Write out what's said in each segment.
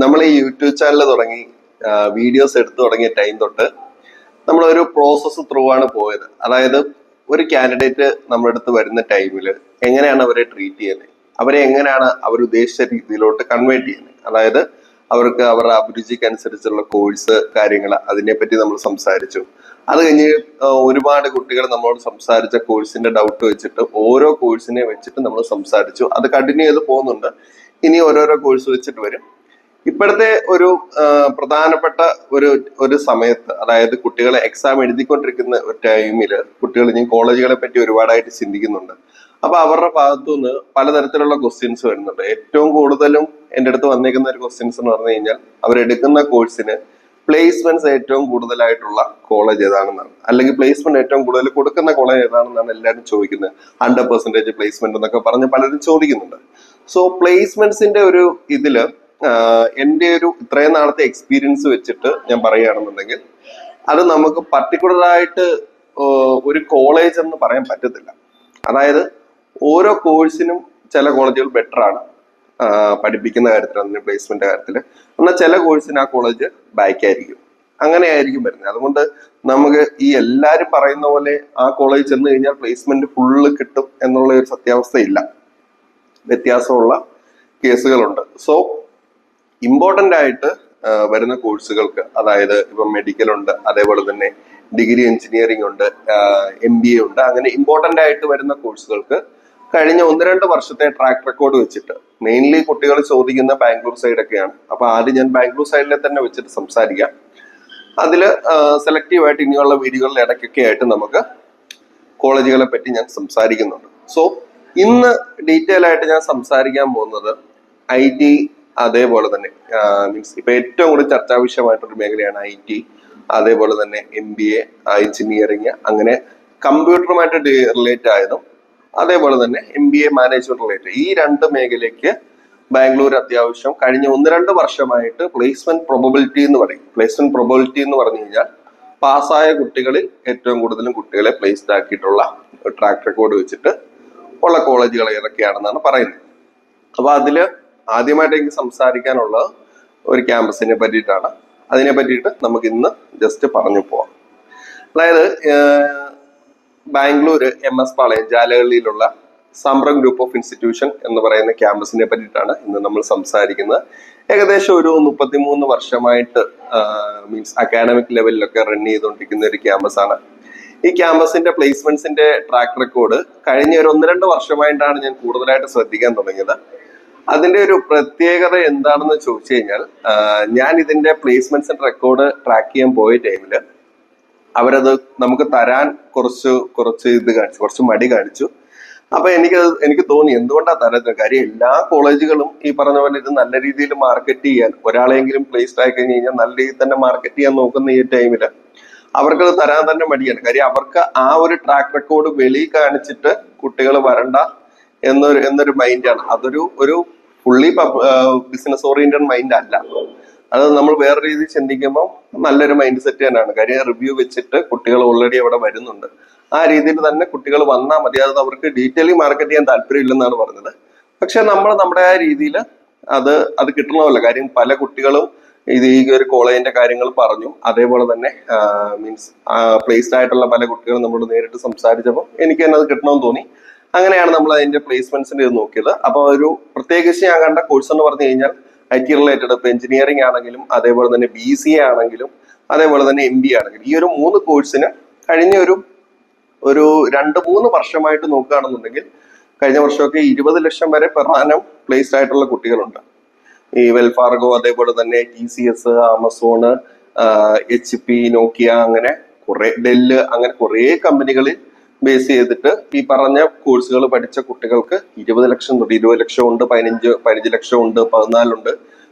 നമ്മൾ ഈ YouTube channel തുടങ്ങി വീഡിയോസ് എടുത്തു തുടങ്ങിയ ടൈം തൊട്ട് നമ്മളൊരു പ്രോസസ്സ് ത്രൂ ആണ് പോയത്. അതായത് ഒരു കാൻഡിഡേറ്റ് നമ്മുടെ അടുത്ത് വരുന്ന ടൈമിൽ എങ്ങനെയാണ് അവരെ ട്രീറ്റ് ചെയ്യുന്നത്, അവരെ എങ്ങനെയാണ് അവർ ഉദ്ദേശിച്ച രീതിയിലോട്ട് കൺവേർട്ട് ചെയ്യുന്നത്, അതായത് അവർക്ക് അവരുടെ അഭിരുചിക്ക് അനുസരിച്ചുള്ള കോഴ്സ് കാര്യങ്ങൾ അതിനെപ്പറ്റി നമ്മൾ സംസാരിച്ചു. അത് കഴിഞ്ഞ് ഒരുപാട് കുട്ടികൾ നമ്മളോട് സംസാരിച്ച കോഴ്സിന്റെ ഡൗട്ട് വെച്ചിട്ട് ഓരോ കോഴ്സിനെ വെച്ചിട്ട് നമ്മൾ സംസാരിച്ചു. അത് കണ്ടിന്യൂ ചെയ്ത് പോകുന്നുണ്ട്. ഇനി ഓരോരോ കോഴ്സ് വെച്ചിട്ട് വരും. ഇപ്പോഴത്തെ ഒരു പ്രധാനപ്പെട്ട ഒരു സമയത്ത്, അതായത് കുട്ടികളെ എക്സാം എഴുതിക്കൊണ്ടിരിക്കുന്ന ഒരു ടൈമില് കുട്ടികൾ ഇനി കോളേജുകളെ പറ്റി ഒരുപാടായിട്ട് ചിന്തിക്കുന്നുണ്ട്. അപ്പൊ അവരുടെ ഭാഗത്തുനിന്ന് പലതരത്തിലുള്ള ക്വസ്റ്റ്യൻസ് വരുന്നുണ്ട്. ഏറ്റവും കൂടുതലും എൻ്റെ അടുത്ത് വന്നേക്കുന്ന ഒരു ക്വസ്റ്റ്യൻസ് എന്ന് പറഞ്ഞു കഴിഞ്ഞാൽ, അവരെടുക്കുന്ന കോഴ്സിന് പ്ലേസ്മെന്റ്സ് ഏറ്റവും കൂടുതലായിട്ടുള്ള കോളേജ് ഏതാണെന്നാണ്, അല്ലെങ്കിൽ പ്ലേസ്മെന്റ് ഏറ്റവും കൂടുതൽ കൊടുക്കുന്ന കോളേജ് ഏതാണെന്നാണ് എല്ലാവരും ചോദിക്കുന്നത്. 100% പ്ലേസ്മെന്റ് എന്നൊക്കെ പറഞ്ഞ് പലരും ചോദിക്കുന്നുണ്ട്. സോ പ്ലേസ്മെന്റ്സിന്റെ ഒരു ഇതില് എൻ്റെ ഒരു ഇത്രയും നാളത്തെ എക്സ്പീരിയൻസ് വെച്ചിട്ട് ഞാൻ പറയുകയാണെന്നുണ്ടെങ്കിൽ, അത് നമുക്ക് പർട്ടിക്കുലറായിട്ട് ഒരു കോളേജ് എന്ന് പറയാൻ പറ്റത്തില്ല. അതായത് ഓരോ കോഴ്സിനും ചില കോളേജുകൾ ബെറ്റർ ആണ് പഠിപ്പിക്കുന്ന കാര്യത്തിൽ, അതിന് പ്ലേസ്മെന്റ് കാര്യത്തിൽ. എന്നാൽ ചില കോഴ്സിന് ആ കോളേജ് ബാക്ക് ആയിരിക്കും. അങ്ങനെ ആയിരിക്കും വരുന്നത്. അതുകൊണ്ട് നമുക്ക് ഈ എല്ലാവരും പറയുന്ന പോലെ ആ കോളേജ് ചെന്ന് കഴിഞ്ഞാൽ പ്ലേസ്മെന്റ് ഫുള്ള് കിട്ടും എന്നുള്ള ഒരു സത്യാവസ്ഥയില്ല. വ്യത്യാസമുള്ള കേസുകളുണ്ട്. സോ ഇമ്പോർട്ടൻ്റ് ആയിട്ട് വരുന്ന കോഴ്സുകൾക്ക്, അതായത് ഇപ്പം മെഡിക്കൽ ഉണ്ട്, അതേപോലെ തന്നെ ഡിഗ്രി എഞ്ചിനീയറിംഗ് ഉണ്ട്, MBA ഉണ്ട്, അങ്ങനെ ഇമ്പോർട്ടൻ്റ് ആയിട്ട് വരുന്ന കോഴ്സുകൾക്ക് കഴിഞ്ഞ 1-2 വർഷത്തെ ട്രാക്ക് റെക്കോർഡ് വെച്ചിട്ട്, മെയിൻലി കുട്ടികൾ ചോദിക്കുന്ന ബാംഗ്ലൂർ സൈഡൊക്കെയാണ്. അപ്പൊ ആദ്യം ഞാൻ ബാംഗ്ലൂർ സൈഡിലെ തന്നെ വെച്ചിട്ട് സംസാരിക്കാം. അതില് സെലക്റ്റീവായിട്ട് ഇനിയുള്ള വീഡിയോകളിൽ ഇടയ്ക്കൊക്കെ ആയിട്ട് നമുക്ക് കോളേജുകളെ പറ്റി ഞാൻ സംസാരിക്കുന്നുണ്ട്. സോ ഇന്ന് ഡീറ്റെയിൽ ആയിട്ട് ഞാൻ സംസാരിക്കാൻ പോകുന്നത് IT, അതേപോലെ തന്നെ മീൻസ് ഇപ്പൊ ഏറ്റവും കൂടുതൽ ചർച്ചാ വിഷയമായിട്ടൊരു മേഖലയാണ് IT, അതേപോലെ തന്നെ MBA, എഞ്ചിനീയറിങ്, അങ്ങനെ കമ്പ്യൂട്ടറുമായിട്ട് റിലേറ്റ് ആയതും, അതേപോലെ തന്നെ MBA മാനേജ്മെന്റ് റിലേറ്റഡ്, ഈ 2 മേഖലയ്ക്ക് ബാംഗ്ലൂർ അത്യാവശ്യം കഴിഞ്ഞ 1-2 വർഷമായിട്ട് പ്ലേസ്മെന്റ് പ്രൊബബിലിറ്റി എന്ന് പറയും. പ്ലേസ്മെന്റ് പ്രൊബബിലിറ്റി എന്ന് പറഞ്ഞു കഴിഞ്ഞാൽ പാസ്സായ കുട്ടികളിൽ ഏറ്റവും കൂടുതലും കുട്ടികളെ പ്ലേസ്ഡ് ആക്കിയിട്ടുള്ള ട്രാക്ക് റെക്കോർഡ് വെച്ചിട്ട് ഉള്ള കോളേജുകൾ ഏതൊക്കെയാണെന്നാണ് പറയുന്നത്. അപ്പൊ അതില് ആദ്യമായിട്ട് എനിക്ക് സംസാരിക്കാനുള്ളത് ഒരു ക്യാമ്പസിനെ പറ്റിയിട്ടാണ്. അതിനെ പറ്റിയിട്ട് നമുക്ക് ഇന്ന് ജസ്റ്റ് പറഞ്ഞു പോവാം. അതായത് ബാംഗ്ലൂര് MS പാളയം ജാലഹള്ളിയിലുള്ള സംരം ഗ്രൂപ്പ് ഓഫ് ഇൻസ്റ്റിറ്റ്യൂഷൻ എന്ന് പറയുന്ന ക്യാമ്പസിനെ പറ്റിയിട്ടാണ് ഇന്ന് നമ്മൾ സംസാരിക്കുന്നത്. ഏകദേശം ഒരു 33 വർഷമായിട്ട് മീൻസ് അക്കാഡമിക് ലെവലിലൊക്കെ റൺ ചെയ്തുകൊണ്ടിരിക്കുന്ന ഒരു ക്യാമ്പസാണ്. ഈ ക്യാമ്പസിന്റെ പ്ലേസ്മെന്റ്സിന്റെ ട്രാക്ക് റെക്കോർഡ് കഴിഞ്ഞ ഒരു 1-2 വർഷമായിട്ടാണ് ഞാൻ കൂടുതലായിട്ട് ശ്രദ്ധിക്കാൻ തുടങ്ങിയത്. അതിന്റെ ഒരു പ്രത്യേകത എന്താണെന്ന് ചോദിച്ചു കഴിഞ്ഞാൽ, ഞാൻ ഇതിന്റെ പ്ലേസ്മെന്റ്സിന്റെ റെക്കോർഡ് ട്രാക്ക് ചെയ്യാൻ പോയ ടൈമില് അവരത് നമുക്ക് തരാൻ കുറച്ച് ഇത് കാണിച്ചു, കുറച്ച് മടി കാണിച്ചു. അപ്പൊ എനിക്ക് തോന്നി, എന്തുകൊണ്ടാണ് തരുന്നത്? കാര്യം എല്ലാ കോളേജുകളും ഈ പറഞ്ഞ പോലെ ഇത് നല്ല രീതിയിൽ മാർക്കറ്റ് ചെയ്യാൻ, ഒരാളെങ്കിലും പ്ലേസ്ഡ് ആയി കഴിഞ്ഞ് കഴിഞ്ഞാൽ നല്ല രീതിയിൽ തന്നെ മാർക്കറ്റ് ചെയ്യാൻ നോക്കുന്ന ഈ ടൈമില് അവർക്കത് തരാൻ തന്നെ മടിയാണ്. കാര്യം അവർക്ക് ആ ഒരു ട്രാക്ക് റെക്കോർഡ് വെളിയിൽ കാണിച്ചിട്ട് കുട്ടികൾ വരണ്ട എന്നൊരു മൈൻഡാണ്. അതൊരു ഫുള്ളി ബിസിനസ് ഓറിയന്റഡ് മൈൻഡ് അല്ല. അത് നമ്മൾ വേറെ രീതിയിൽ ചിന്തിക്കുമ്പോൾ നല്ലൊരു മൈൻഡ് സെറ്റ് തന്നെയാണ്. കാര്യം റിവ്യൂ വെച്ചിട്ട് കുട്ടികൾ ഓൾറെഡി അവിടെ വരുന്നുണ്ട്. ആ രീതിയിൽ തന്നെ കുട്ടികൾ വന്നാൽ മതി. അത് അവർക്ക് ഡീറ്റെയിലി മാർക്കറ്റ് ചെയ്യാൻ താല്പര്യമില്ലെന്നാണ് പറഞ്ഞത്. പക്ഷെ നമ്മൾ നമ്മുടെ ആ രീതിയിൽ അത് കിട്ടണമല്ലോ. കാര്യം പല കുട്ടികളും ഈ ഒരു കോളേജിന്റെ കാര്യങ്ങൾ പറഞ്ഞു. അതേപോലെ തന്നെ മീൻസ് പ്ലേസ്ഡ് ആയിട്ടുള്ള പല കുട്ടികളും നമ്മളോട് നേരിട്ട് സംസാരിച്ചപ്പോൾ എനിക്ക് തന്നെ അത് കിട്ടണമെന്ന് തോന്നി. അങ്ങനെയാണ് നമ്മൾ അതിന്റെ പ്ലേസ്മെന്റ്സിന്റെ ഇത് നോക്കിയത്. അപ്പൊ ഒരു പ്രത്യേകിച്ച് ഞാൻ കണ്ട കോഴ്സ് എന്ന് പറഞ്ഞു കഴിഞ്ഞാൽ IT റിലേറ്റഡ്, ഇപ്പൊ എഞ്ചിനീയറിംഗ് ആണെങ്കിലും, അതേപോലെ തന്നെ BCA ആണെങ്കിലും, അതേപോലെ തന്നെ MBA ആണെങ്കിലും, ഈ ഒരു 3 കോഴ്സിന് കഴിഞ്ഞ ഒരു 2-3 വർഷമായിട്ട് നോക്കുകയാണെന്നുണ്ടെങ്കിൽ, കഴിഞ്ഞ വർഷമൊക്കെ 20 ലക്ഷം വരെ പെർ ആനം പ്ലേസ്ഡ് ആയിട്ടുള്ള കുട്ടികളുണ്ട്. ഈ വെൽഫാർഗോ, അതേപോലെ തന്നെ TCS, ആമസോണ്, HP, നോക്കിയ, അങ്ങനെ കുറെ ഡെല്ല്, അങ്ങനെ കുറെ കമ്പനികളിൽ ബേസ് ചെയ്തിട്ട് ഈ പറഞ്ഞ കോഴ്സുകൾ പഠിച്ച കുട്ടികൾക്ക് 20 ലക്ഷം തൊട്ട് 20 ലക്ഷം ഉണ്ട്, 15 ലക്ഷം ഉണ്ട്, 14 ഉണ്ട്.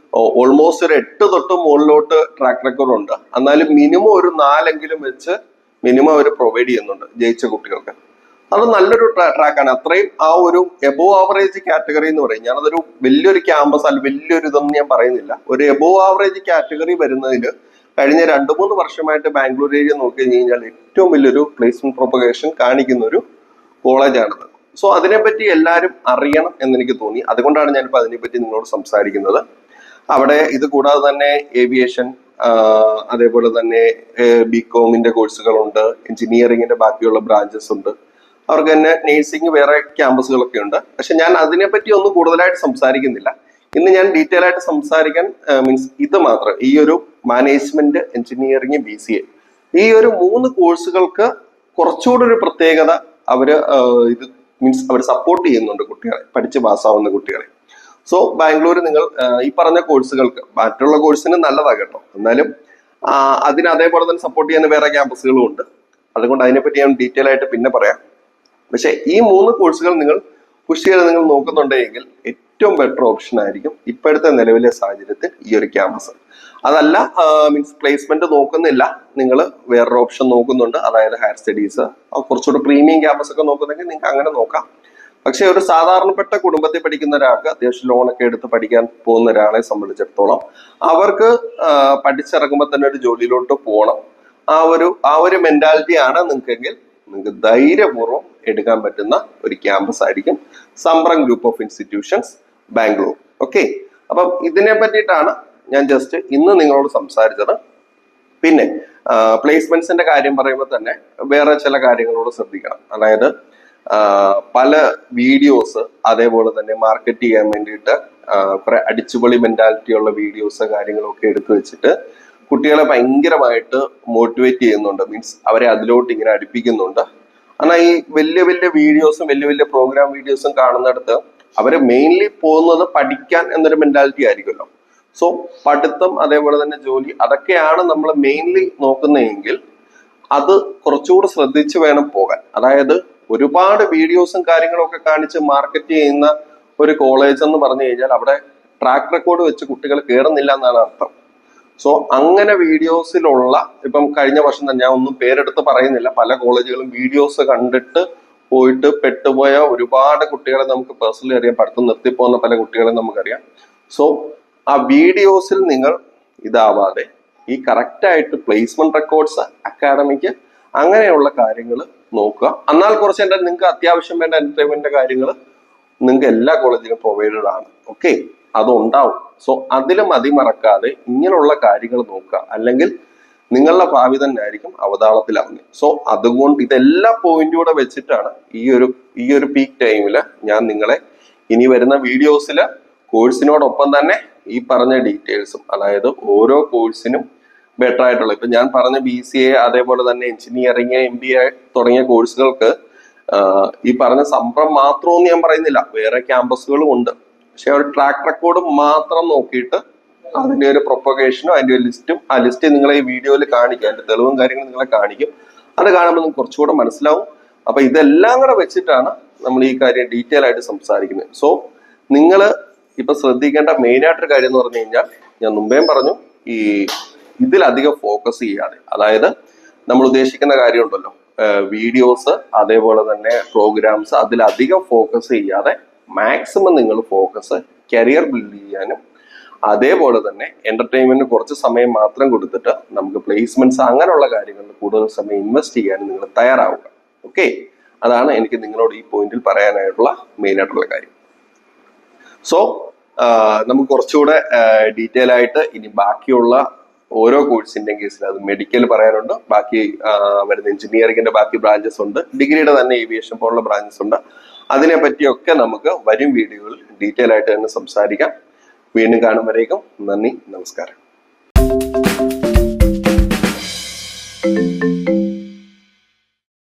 ഓൾമോസ്റ്റ് ഒരു 8 തൊട്ട് മുകളിലോട്ട് ട്രാക്ക് റെക്കോർഡ് ഉണ്ട്. എന്നാലും മിനിമം ഒരു 4 വെച്ച് മിനിമം അവർ പ്രൊവൈഡ് ചെയ്യുന്നുണ്ട് ജയിച്ച കുട്ടികൾക്ക്. അത് നല്ലൊരു ട്രാക്കാണ്. അത്രയും ആ ഒരു എബോവ് ആവറേജ് കാറ്റഗറി എന്ന് പറയും. ഞാനതൊരു വലിയൊരു ക്യാമ്പസ് അല്ല, വലിയൊരു ഇതൊന്നും ഞാൻ പറയുന്നില്ല. ഒരു എബോവ് ആവറേജ് കാറ്റഗറി വരുന്നതിൽ കഴിഞ്ഞ 2-3 വർഷമായിട്ട് ബാംഗ്ലൂർ ഏരിയ നോക്കി കഴിഞ്ഞാൽ ഏറ്റവും വലിയൊരു പ്ലേസ്മെന്റ് പ്രൊപ്പഗേഷൻ കാണിക്കുന്ന ഒരു കോളേജാണിത്. സോ അതിനെപ്പറ്റി എല്ലാവരും അറിയണം എന്നെനിക്ക് തോന്നി. അതുകൊണ്ടാണ് ഞാനിപ്പോൾ അതിനെപ്പറ്റി നിങ്ങളോട് സംസാരിക്കുന്നത്. അവിടെ ഇത് കൂടാതെ തന്നെ ഏവിയേഷൻ, അതേപോലെ തന്നെ ബികോമിന്റെ കോഴ്സുകളുണ്ട്, എഞ്ചിനീയറിംഗിന്റെ ബാക്കിയുള്ള ബ്രാഞ്ചസ് ഉണ്ട്. അവർക്ക് തന്നെ നേഴ്സിംഗ് വേറെ ക്യാമ്പസുകളൊക്കെ ഉണ്ട്. പക്ഷെ ഞാൻ അതിനെപ്പറ്റി ഒന്നും കൂടുതലായിട്ട് സംസാരിക്കുന്നില്ല. ഇന്ന് ഞാൻ ഡീറ്റെയിൽ ആയിട്ട് സംസാരിക്കാൻ മീൻസ് ഇത് മാത്രം, ഈ ഒരു മാനേജ്മെന്റ്, എഞ്ചിനീയറിംഗ്, BCA, ഈ ഒരു 3 കോഴ്സുകൾക്ക് കുറച്ചുകൂടെ ഒരു പ്രത്യേകത അവര് ഇത് മീൻസ് അവർ സപ്പോർട്ട് ചെയ്യുന്നുണ്ട് കുട്ടികളെ, പഠിച്ച് പാസ്സാവുന്ന കുട്ടികളെ. സോ ബാംഗ്ലൂർ നിങ്ങൾ ഈ പറഞ്ഞ കോഴ്സുകൾക്ക്, മറ്റുള്ള കോഴ്സിന് നല്ലതാ കേട്ടോ, എന്നാലും അതിന് അതേപോലെ തന്നെ സപ്പോർട്ട് ചെയ്യുന്ന വേറെ ക്യാമ്പസുകളും ഉണ്ട്. അതുകൊണ്ട് അതിനെപ്പറ്റി ഞാൻ ഡീറ്റെയിൽ ആയിട്ട് പിന്നെ പറയാം. പക്ഷെ ഈ 3 കോഴ്സുകൾ നിങ്ങൾ പുഷ് ചെയ്ത് നിങ്ങൾ നോക്കുന്നുണ്ടെങ്കിൽ ഏറ്റവും ബെറ്റർ ഓപ്ഷൻ ആയിരിക്കും ഇപ്പോഴത്തെ നിലവിലെ സാഹചര്യത്തിൽ ഈ ഒരു ക്യാമ്പസ്. അതല്ല മീൻസ് പ്ലേസ്മെന്റ് നോക്കുന്നില്ല, നിങ്ങൾ വേറൊരു ഓപ്ഷൻ നോക്കുന്നുണ്ട്, അതായത് ഹയർ സ്റ്റഡീസ്, കുറച്ചുകൂടെ പ്രീമിയം ക്യാമ്പസ് ഒക്കെ നോക്കുന്നെങ്കിൽ നിങ്ങൾക്ക് അങ്ങനെ നോക്കാം. പക്ഷെ ഒരു സാധാരണപ്പെട്ട കുടുംബത്തിൽ പഠിക്കുന്ന ഒരാൾക്ക്, അത്യാവശ്യം ലോണൊക്കെ എടുത്ത് പഠിക്കാൻ പോകുന്ന ഒരാളെ സംബന്ധിച്ചിടത്തോളം, അവർക്ക് പഠിച്ചിറങ്ങുമ്പോൾ തന്നെ ഒരു ജോലിയിലോട്ട് പോകണം, ആ ഒരു മെന്റാലിറ്റി ആണ് നിങ്ങൾക്കെങ്കിൽ നിങ്ങൾക്ക് ധൈര്യപൂർവ്വം എടുക്കാൻ പറ്റുന്ന ഒരു ക്യാമ്പസ് ആയിരിക്കും Sambhram group of institutions Bangalore. Okay, അപ്പം ഇതിനെ പറ്റിയിട്ടാണ് ഞാൻ ജസ്റ്റ് ഇന്ന് നിങ്ങളോട് സംസാരിച്ചത്. പിന്നെ പ്ലേസ്മെന്റ്സിന്റെ കാര്യം പറയുമ്പോൾ തന്നെ വേറെ ചില കാര്യങ്ങളോട് ശ്രദ്ധിക്കണം. അതായത് പല വീഡിയോസ്, അതേപോലെ തന്നെ മാർക്കറ്റ് ചെയ്യാൻ വേണ്ടിയിട്ട് കുറെ അടിച്ചുപൊളി മെന്റാലിറ്റി ഉള്ള വീഡിയോസ് കാര്യങ്ങളൊക്കെ എടുത്തു വെച്ചിട്ട് കുട്ടികളെ ഭയങ്കരമായിട്ട് മോട്ടിവേറ്റ് ചെയ്യുന്നുണ്ട്. മീൻസ് അവരെ അതിലോട്ട് ഇങ്ങനെ അടുപ്പിക്കുന്നുണ്ട്. എന്നാൽ ഈ വലിയ വലിയ വീഡിയോസും വലിയ വലിയ പ്രോഗ്രാം വീഡിയോസും കാണുന്നിടത്ത് അവര് മെയിൻലി പോകുന്നത് പഠിക്കാൻ എന്നൊരു മെന്റാലിറ്റി ആയിരിക്കുമല്ലോ. സോ പഠിത്തം, അതേപോലെ തന്നെ ജോലി, അതൊക്കെയാണ് നമ്മൾ മെയിൻലി നോക്കുന്നതെങ്കിൽ അത് കുറച്ചുകൂടി ശ്രദ്ധിച്ച് വേണം പോകാൻ. അതായത് ഒരുപാട് വീഡിയോസും കാര്യങ്ങളും ഒക്കെ കാണിച്ച് മാർക്കറ്റ് ചെയ്യുന്ന ഒരു കോളേജ് എന്ന് പറഞ്ഞു കഴിഞ്ഞാൽ അവിടെ ട്രാക്ക് റെക്കോർഡ് വെച്ച് കുട്ടികൾ കയറുന്നില്ല എന്നാണ് അർത്ഥം. സോ അങ്ങനെ വീഡിയോസിലുള്ള, ഇപ്പം കഴിഞ്ഞ വർഷം തന്നെ, ഞാൻ ഒന്നും പേരെടുത്ത് പറയുന്നില്ല, പല കോളേജുകളും വീഡിയോസ് കണ്ടിട്ട് പോയിട്ട് പെട്ടുപോയ ഒരുപാട് കുട്ടികളെ നമുക്ക് പേഴ്സണലി അറിയാം, പഠിത്തം നിർത്തിപ്പോകുന്ന പല കുട്ടികളെ നമുക്കറിയാം. സോ ആ വീഡിയോസിൽ നിങ്ങൾ ഇതാവാതെ ഈ കറക്റ്റായിട്ട് പ്ലേസ്മെന്റ് റെക്കോർഡ്സ്, അക്കാഡമിക്ക്, അങ്ങനെയുള്ള കാര്യങ്ങൾ നോക്കുക. എന്നാൽ കുറച്ച് നിങ്ങൾക്ക് അത്യാവശ്യം വേണ്ട എന്റർടൈൻമെന്റിന്റെ കാര്യങ്ങൾ നിങ്ങൾക്ക് എല്ലാ കോളേജിലും പ്രൊവൈഡഡ് ആണ്. ഓക്കെ, അതുണ്ടാവും. സോ അതിൽ മതിമറക്കാതെ ഇങ്ങനെയുള്ള കാര്യങ്ങൾ നോക്കുക, അല്ലെങ്കിൽ നിങ്ങളുടെ ഭാവി തന്നെ ആയിരിക്കും അവതാളത്തിലാവുന്നത്. സോ അതുകൊണ്ട് ഇതെല്ലാ പോയിന്റൂടെ വെച്ചിട്ടാണ് ഈ ഒരു പീക്ക് ടൈമില് ഞാൻ നിങ്ങളെ ഇനി വരുന്ന വീഡിയോസിൽ കോഴ്സിനോടൊപ്പം തന്നെ ഈ പറഞ്ഞ ഡീറ്റെയിൽസും, അതായത് ഓരോ കോഴ്സിനും ബെറ്റർ ആയിട്ടുള്ള, ഇപ്പൊ ഞാൻ പറഞ്ഞ BCA, അതേപോലെ തന്നെ എഞ്ചിനീയറിംഗ്, MBA തുടങ്ങിയ കോഴ്സുകൾക്ക് ഈ പറഞ്ഞ സംഭ്രം മാത്രമൊന്നും ഞാൻ പറയുന്നില്ല, വേറെ ക്യാമ്പസുകളും ഉണ്ട്. പക്ഷെ ഒരു ട്രാക്ക് റെക്കോർഡ് മാത്രം നോക്കിയിട്ട് അതിന്റെ ഒരു പ്രൊപ്പഗേഷനും അതിന്റെ ഒരു ലിസ്റ്റും, ആ ലിസ്റ്റ് നിങ്ങളെ ഈ വീഡിയോയിൽ കാണിക്കും, അതിന്റെ തെളിവും കാര്യങ്ങളും നിങ്ങളെ കാണിക്കും. അത് കാണുമ്പോൾ നിങ്ങൾക്ക് കുറച്ചുകൂടെ മനസ്സിലാവും. അപ്പൊ ഇതെല്ലാം കൂടെ വെച്ചിട്ടാണ് നമ്മൾ ഈ കാര്യം ഡീറ്റെയിൽ ആയിട്ട് സംസാരിക്കുന്നത്. സോ നിങ്ങൾ ഇപ്പൊ ശ്രദ്ധിക്കേണ്ട മെയിൻ ആയിട്ടൊരു കാര്യം എന്ന് പറഞ്ഞു കഴിഞ്ഞാൽ, ഞാൻ മുമ്പേയും പറഞ്ഞു, ഈ ഇതിലധികം ഫോക്കസ് ചെയ്യാതെ, അതായത് നമ്മൾ ഉദ്ദേശിക്കുന്ന കാര്യമുണ്ടല്ലോ, വീഡിയോസ്, അതേപോലെ തന്നെ പ്രോഗ്രാംസ്, അതിലധികം ഫോക്കസ് ചെയ്യാതെ മാക്സിമം നിങ്ങൾ ഫോക്കസ് കരിയർ ബിൽഡ് ചെയ്യാനും, അതേപോലെ തന്നെ എന്റർടൈൻമെന്റിന് കുറച്ച് സമയം മാത്രം കൊടുത്തിട്ട് നമുക്ക് പ്ലേസ്മെന്റ്സ് അങ്ങനെയുള്ള കാര്യങ്ങളിൽ കൂടുതൽ സമയം ഇൻവെസ്റ്റ് ചെയ്യാനും നിങ്ങൾ തയ്യാറാവുക. ഓക്കെ, അതാണ് എനിക്ക് നിങ്ങളോട് ഈ പോയിന്റിൽ പറയാനായിട്ടുള്ള മെയിൻ ആയിട്ടുള്ള കാര്യം. സോ നമുക്ക് കുറച്ചുകൂടെ ഡീറ്റെയിൽ ആയിട്ട് ഇനി ബാക്കിയുള്ള ഓരോ കോഴ്സിന്റെ കേസിൽ, അത് മെഡിക്കൽ പറയാനുണ്ട്, ബാക്കി വരുന്ന എഞ്ചിനീയറിംഗിന്റെ ബാക്കി ബ്രാഞ്ചസ് ഉണ്ട്, ഡിഗ്രിയുടെ തന്നെ ഏവിയേഷൻ പോലുള്ള ബ്രാഞ്ചസ് ഉണ്ട്. അതിനെ പറ്റിയൊക്കെ നമുക്ക് വരും വീഡിയോകളിൽ ഡീറ്റെയിൽ ആയിട്ട് തന്നെ സംസാരിക്കാം. വീണ്ടും കാണുമ്പോഴേക്കും നന്ദി, നമസ്കാരം.